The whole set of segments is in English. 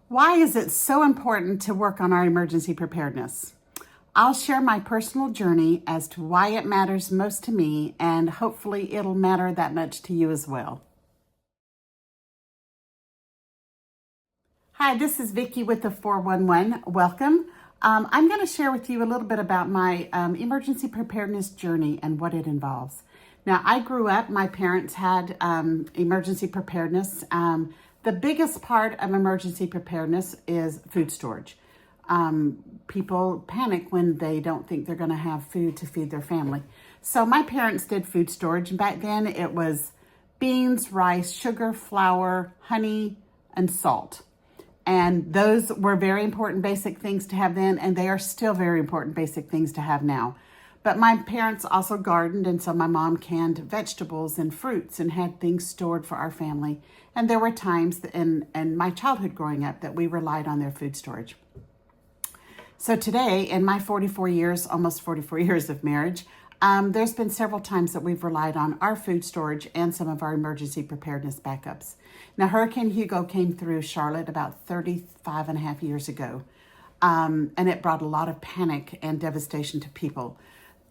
Why is it so important to work on our emergency preparedness? I'll share my personal journey as to why it matters most to me, and hopefully it'll matter that much to you as well. Hi, this is Vicki with the 411. Welcome. I'm going to share with you a little bit about my emergency preparedness journey and what it involves. Now, I grew up, my parents had emergency preparedness. The biggest part of emergency preparedness is food storage. People panic when they don't think they're going to have food to feed their family. So my parents did food storage, and back then it was beans, rice, sugar, flour, honey, and salt. And those were very important basic things to have then, and they are still very important basic things to have now. But my parents also gardened, and so my mom canned vegetables and fruits and had things stored for our family. And there were times in my childhood growing up that we relied on their food storage. So today, in my 44 years, almost 44 years of marriage, there's been several times that we've relied on our food storage and some of our emergency preparedness backups. Now, Hurricane Hugo came through Charlotte about 35 and a half years ago, and it brought a lot of panic and devastation to people.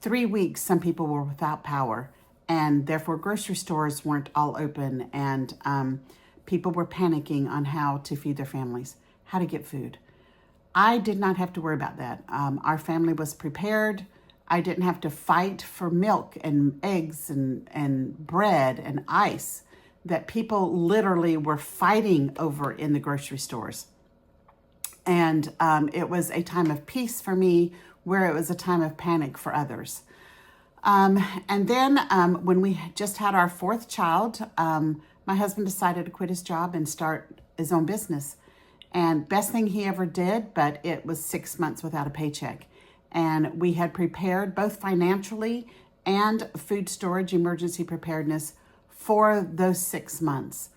3 weeks, some people were without power, and therefore grocery stores weren't all open, and people were panicking on how to feed their families, how to get food. I did not have to worry about that. Our family was prepared. I didn't have to fight for milk and eggs and bread and ice that people literally were fighting over in the grocery stores. And it was a time of peace for me, where it was a time of panic for others. And then when we just had our fourth child, my husband decided to quit his job and start his own business. And best thing he ever did, but it was 6 months without a paycheck. And we had prepared both financially and food storage emergency preparedness for those 6 months.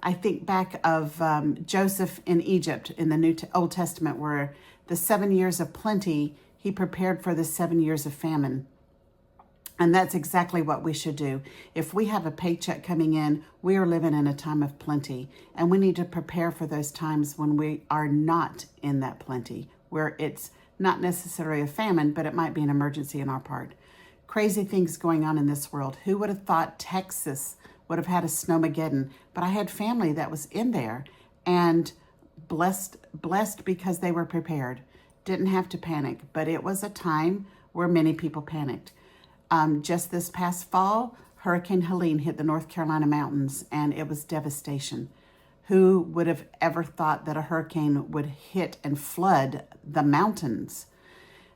I think back of Joseph in Egypt in the Old Testament, where the 7 years of plenty, he prepared for the 7 years of famine. And that's exactly what we should do. If we have a paycheck coming in, we are living in a time of plenty. And we need to prepare for those times when we are not in that plenty, where it's not necessarily a famine, but it might be an emergency in our part. Crazy things going on in this world. Who would have thought Texas would have had a snowmageddon? But I had family that was in there, and blessed because they were prepared. Didn't have to panic, but it was a time where many people panicked. Just this past fall, Hurricane Helene hit the North Carolina mountains, and it was devastation. Who would have ever thought that a hurricane would hit and flood the mountains?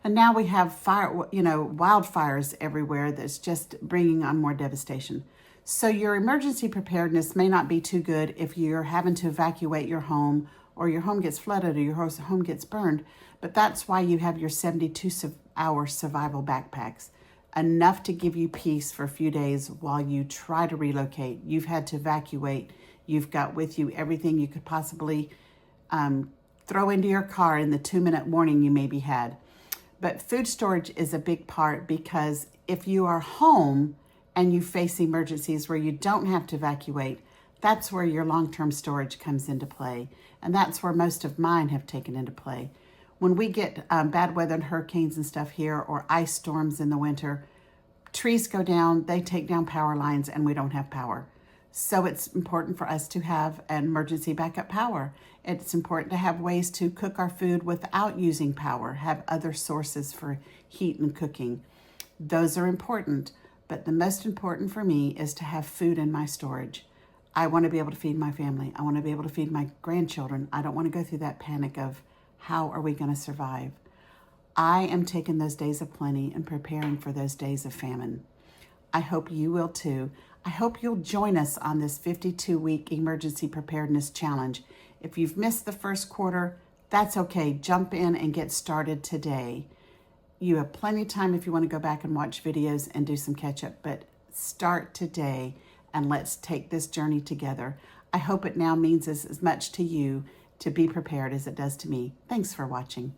And now we have wildfires everywhere that's just bringing on more devastation. So your emergency preparedness may not be too good if you're having to evacuate your home, or your home gets flooded, or your home gets burned. But that's why you have your 72-hour survival backpacks. Enough to give you peace for a few days while you try to relocate. You've had to evacuate. You've got with you everything you could possibly throw into your car in the 2-minute warning you maybe had. But food storage is a big part, because if you are home and you face emergencies where you don't have to evacuate, that's where your long-term storage comes into play. And that's where most of mine have taken into play. When we get bad weather and hurricanes and stuff here, or ice storms in the winter, trees go down, they take down power lines, and we don't have power. So it's important for us to have an emergency backup power. It's important to have ways to cook our food without using power, have other sources for heat and cooking. Those are important, but the most important for me is to have food in my storage. I want to be able to feed my family. I want to be able to feed my grandchildren. I don't want to go through that panic of, how are we going to survive? I am taking those days of plenty and preparing for those days of famine. I hope you will too. I hope you'll join us on this 52-week emergency preparedness challenge. If you've missed the first quarter, that's okay. Jump in and get started today. You have plenty of time if you want to go back and watch videos and do some catch up, but start today and let's take this journey together. I hope it now means as much to you to be prepared as it does to me. Thanks for watching.